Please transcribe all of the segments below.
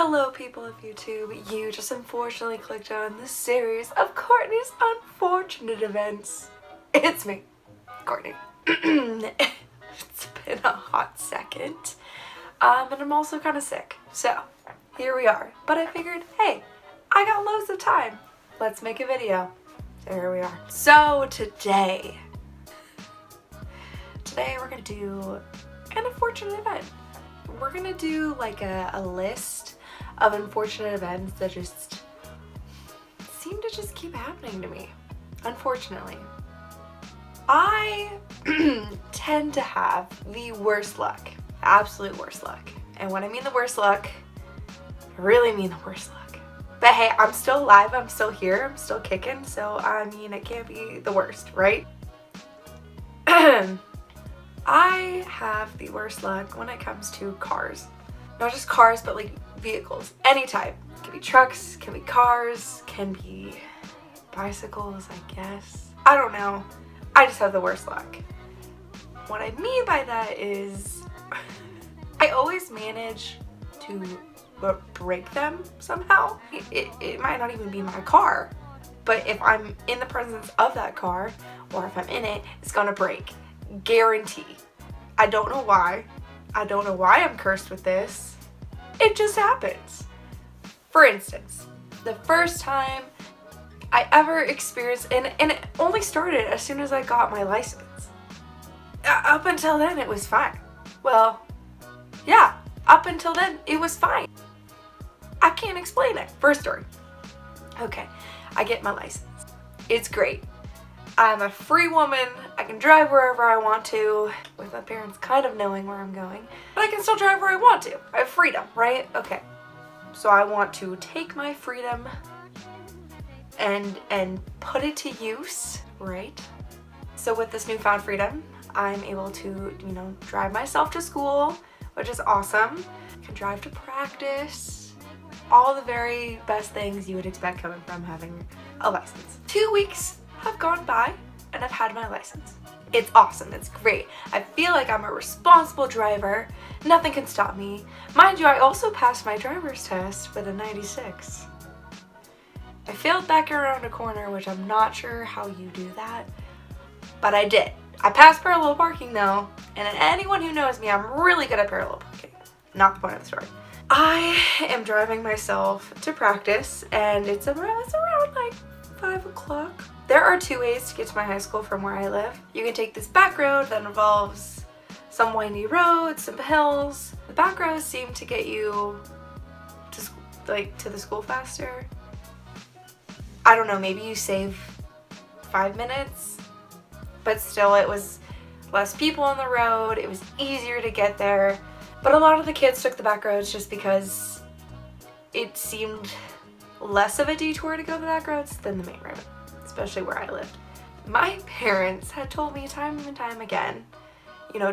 Hello people of YouTube, you just unfortunately clicked on this series of Courtney's unfortunate events. It's me, Courtney. It's been a hot second, and I'm also kind of sick, so here we are. But I figured, hey, I got loads of time, let's make a video. So here we are. So today we're gonna do an unfortunate event. We're gonna do like a list of unfortunate events that just seem to just keep happening to me, unfortunately. I tend to have the worst luck, absolute worst luck. And when I mean the worst luck, I really mean the worst luck. But hey, I'm still alive, I'm still here, I'm still kicking, so I mean, it can't be the worst, right? I have the worst luck when it comes to cars. Not just cars, but like vehicles, any type. It can be trucks, can be cars, can be bicycles, I guess. I don't know. I just have the worst luck. What I mean by that is I always manage to break them somehow. It might not even be my car, but if I'm in the presence of that car or if I'm in it, it's gonna break. Guarantee. I don't know why. I don't know why I'm cursed with this. It just happens. For instance, the first time I ever experienced, and it only started as soon as I got my license. Up until then, it was fine. Well, yeah, up until then, it was fine. I can't explain it. First story. Okay, I get my license. It's great. I'm a free woman. I can drive wherever I want to, with my parents kind of knowing where I'm going, but I can still drive where I want to. I have freedom, right? Okay. So I want to take my freedom and put it to use, right? So with this newfound freedom, I'm able to, drive myself to school, which is awesome. I can drive to practice. All the very best things you would expect coming from having a license. 2 weeks have gone by and I've had my license. It's awesome, it's great. I feel like I'm a responsible driver. Nothing can stop me. Mind you, I also passed my driver's test with a 96. I failed back around a corner, which I'm not sure how you do that, but I did. I passed parallel parking though, and anyone who knows me, I'm really good at parallel parking. Not the point of the story. I am driving myself to practice, and it's around like 5 o'clock. There are 2 ways to get to my high school from where I live. You can take this back road that involves some windy roads, some hills. The back roads seem to get you to the school faster. I don't know, maybe you save 5 minutes, but still it was less people on the road. It was easier to get there. But a lot of the kids took the back roads just because it seemed less of a detour to go the back roads than the main road, especially where I lived. My parents had told me time and time again,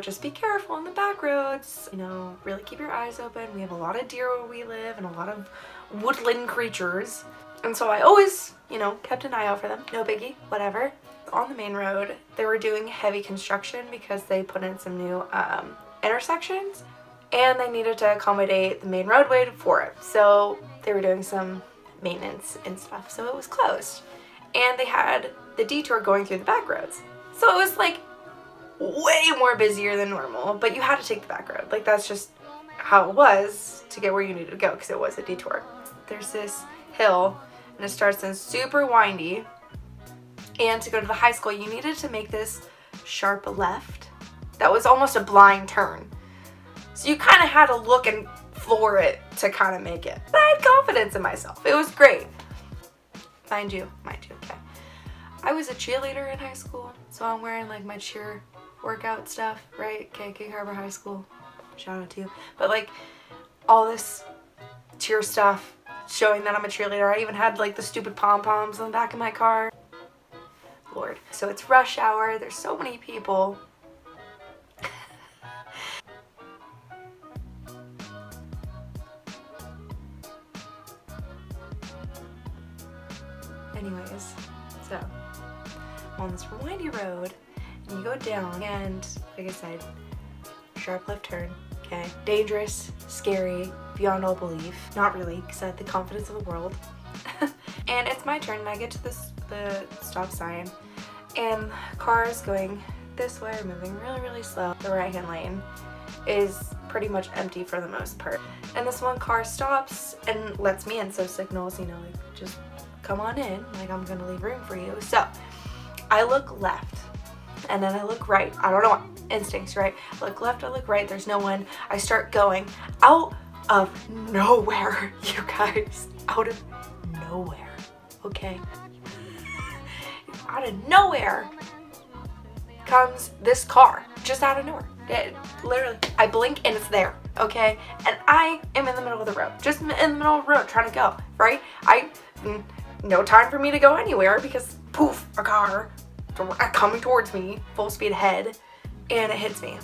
just be careful on the back roads, really keep your eyes open. We have a lot of deer where we live and a lot of woodland creatures. And so I always, kept an eye out for them. No biggie, whatever. On the main road, they were doing heavy construction because they put in some new intersections and they needed to accommodate the main roadway for it. So they were doing some maintenance and stuff, so it was closed. And they had the detour going through the back roads. So it was like way more busier than normal, but you had to take the back road. Like that's just how it was to get where you needed to go because it was a detour. There's this hill and it starts in super windy. And to go to the high school, you needed to make this sharp left. That was almost a blind turn. So you kind of had to look and floor it to kind of make it. But I had confidence in myself. It was great. Mind you, okay. I was a cheerleader in high school, so I'm wearing like my cheer workout stuff, right? Okay, Gig Harbor High School, shout out to you. But like all this cheer stuff showing that I'm a cheerleader. I even had like the stupid pom-poms on the back of my car. Lord. So it's rush hour, there's so many people. Anyways, so I'm on this windy road and you go down and like I said, sharp left turn, okay? Dangerous, scary, beyond all belief. Not really, because I had the confidence of the world. And it's my turn, and I get to the stop sign, and cars going this way are moving really, really slow. The right-hand lane is pretty much empty for the most part. And this one car stops and lets me in, so signals, you know, like, just come on in, like, I'm gonna leave room for you. So I look left, and then I look right. I don't know what, instincts, right? I look left, I look right, there's no one. I start going out of nowhere, you guys. Out of nowhere, okay? Out of nowhere comes this car, just out of nowhere. Literally, I blink and it's there, okay? And I am in the middle of the road, just in the middle of the road trying to go, right? No time for me to go anywhere because poof, a car coming towards me, full speed ahead, and it hits me.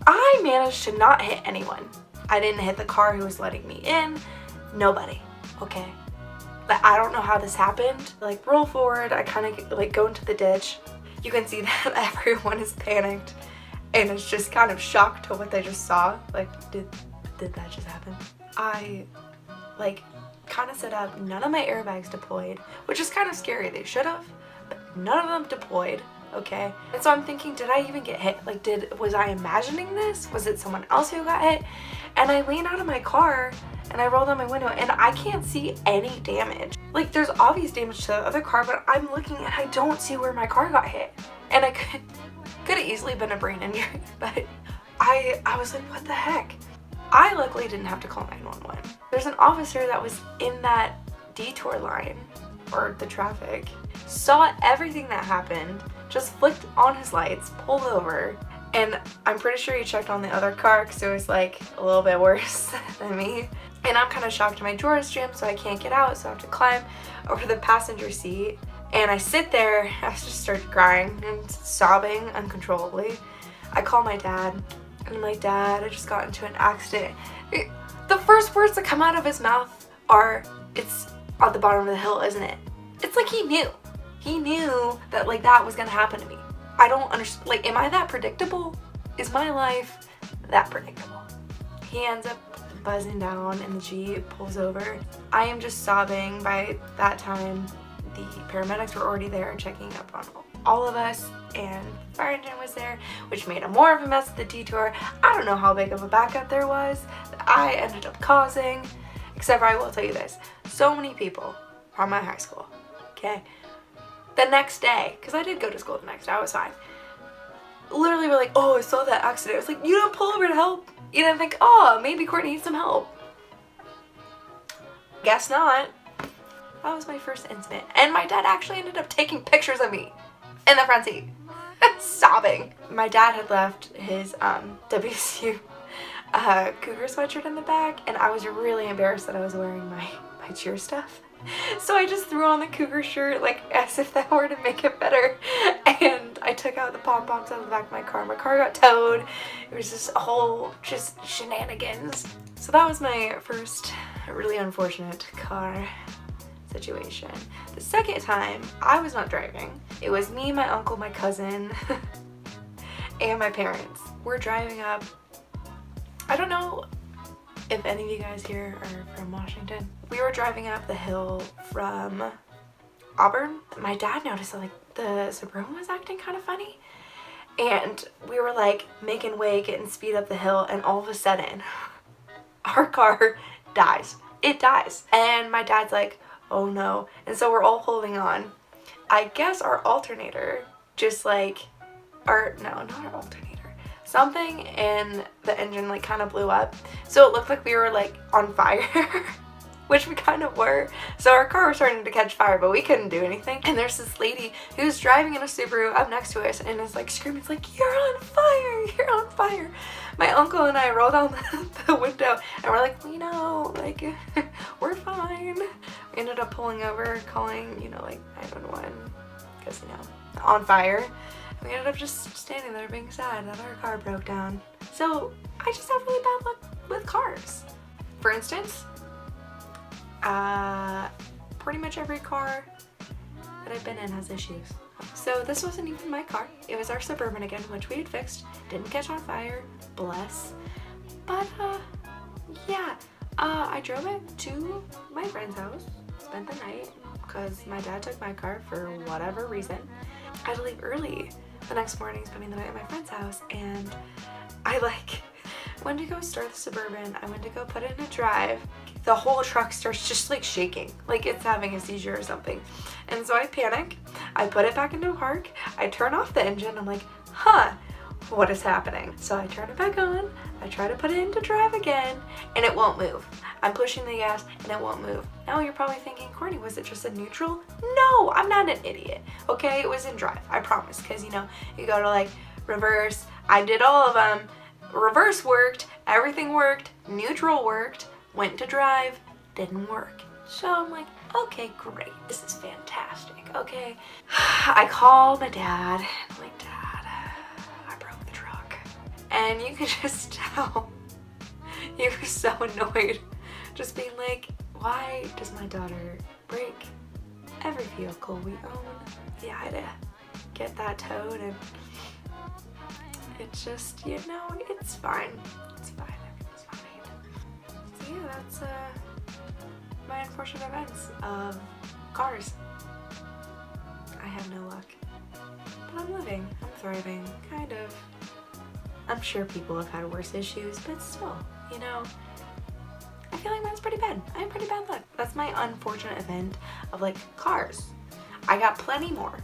I managed to not hit anyone. I didn't hit the car who was letting me in, nobody, okay? But I don't know how this happened. Like, roll forward, I kind of like go into the ditch. You can see that everyone is panicked and is just kind of shocked to what they just saw. Like, did that just happen? I like kind of set up, none of my airbags deployed, which is kind of scary. They should have, but none of them deployed, okay? And so I'm thinking, did I even get hit? Like, was I imagining this? Was it someone else who got hit? And I lean out of my car and I roll down my window and I can't see any damage. Like, there's obvious damage to the other car, but I'm looking and I don't see where my car got hit. And I could have easily been a brain injury, but I was like, what the heck? I luckily didn't have to call 911. There's an officer that was in that detour line, or the traffic, saw everything that happened, just flicked on his lights, pulled over, and I'm pretty sure he checked on the other car because it was like a little bit worse than me. And I'm kind of shocked, my drawer is jammed, so I can't get out, so I have to climb over the passenger seat. And I sit there, I just start crying and sobbing uncontrollably. I call my dad, and I'm like, Dad, I just got into an accident. The first words that come out of his mouth are, it's at the bottom of the hill, isn't it? It's like he knew. He knew that, like, that was gonna happen to me. I don't understand, like, am I that predictable? Is my life that predictable? He ends up buzzing down and the Jeep pulls over. I am just sobbing. By that time, the paramedics were already there checking up on all of us, and the fire engine was there, which made more of a mess at the detour. I don't know how big of a backup there was that I ended up causing, except for I will tell you this, so many people from my high school, okay, the next day, because I did go to school the next day, I was fine, literally were like, oh, I saw that accident. I was like, you didn't pull over to help? You didn't think, oh, maybe Courtney needs some help? Guess not. That was my first incident. And my dad actually ended up taking pictures of me in the front seat, sobbing. My dad had left his WSU Cougar sweatshirt in the back, and I was really embarrassed that I was wearing my cheer stuff. So I just threw on the Cougar shirt, like, as if that were to make it better. And I took out the pom-poms out of the back of my car. My car got towed. It was just a whole, just shenanigans. So that was my first really unfortunate car situation. The second time, I was not driving. It was me, my uncle, my cousin, and my parents. We're driving up. I don't know if any of you guys here are from Washington. We were driving up the hill from Auburn. My dad noticed that, like, the Suburban was acting kind of funny, and we were like making way, getting speed up the hill, and all of a sudden our car dies. It dies. And my dad's like, oh no. And so we're all holding on. I guess our alternator just like, or no, not our alternator. Something in the engine like kind of blew up. So it looked like we were like on fire, which we kind of were. So our car was starting to catch fire, but we couldn't do anything. And there's this lady who's driving in a Subaru up next to us and is like screaming, it's like, you're on fire, you're on fire. My uncle and I rolled down the window and we're like, you know, like, we're fine. We ended up pulling over, calling, you know, like 911, because, you know, on fire. We ended up just standing there being sad that our car broke down. So I just have really bad luck with cars. For instance, pretty much every car that I've been in has issues. So this wasn't even my car. It was our Suburban again, which we had fixed. Didn't catch on fire, bless. But yeah, I drove it to my friend's house, spent the night, because my dad took my car for whatever reason. I had to leave early the next morning, spending the night at my friend's house, and I went to go start the Suburban. I went to go put it in a drive. The whole truck starts just shaking, like it's having a seizure or something. And so I panic. I put it back into park. I turn off the engine. I'm like, huh, what is happening? So I turn it back on. I try to put it into drive again, and it won't move. I'm pushing the gas and it won't move. Now you're probably thinking, Courtney, was it just a neutral? No, I'm not an idiot. Okay, it was in drive, I promise. Because you go to reverse. I did all of them. Reverse worked, everything worked, neutral worked, went to drive, didn't work. So I'm like, okay, great, this is fantastic, okay. I call my dad, I'm like, Dad, I broke the truck. And you could just tell he was so annoyed, just being like, why does my daughter break every vehicle we own? Yeah, I had to get that towed, and it's just, it's fine. It's fine, everything's fine. So yeah, that's my unfortunate events of cars. I have no luck. But I'm living, I'm thriving, kind of. I'm sure people have had worse issues, but still, I feel like mine's pretty bad. I have pretty bad luck. That's my unfortunate event of cars. I got plenty more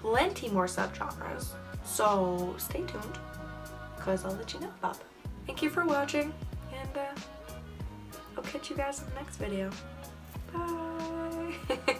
subgenres. So stay tuned, because I'll let you know about them. Thank you for watching, and I'll catch you guys in the next video. Bye!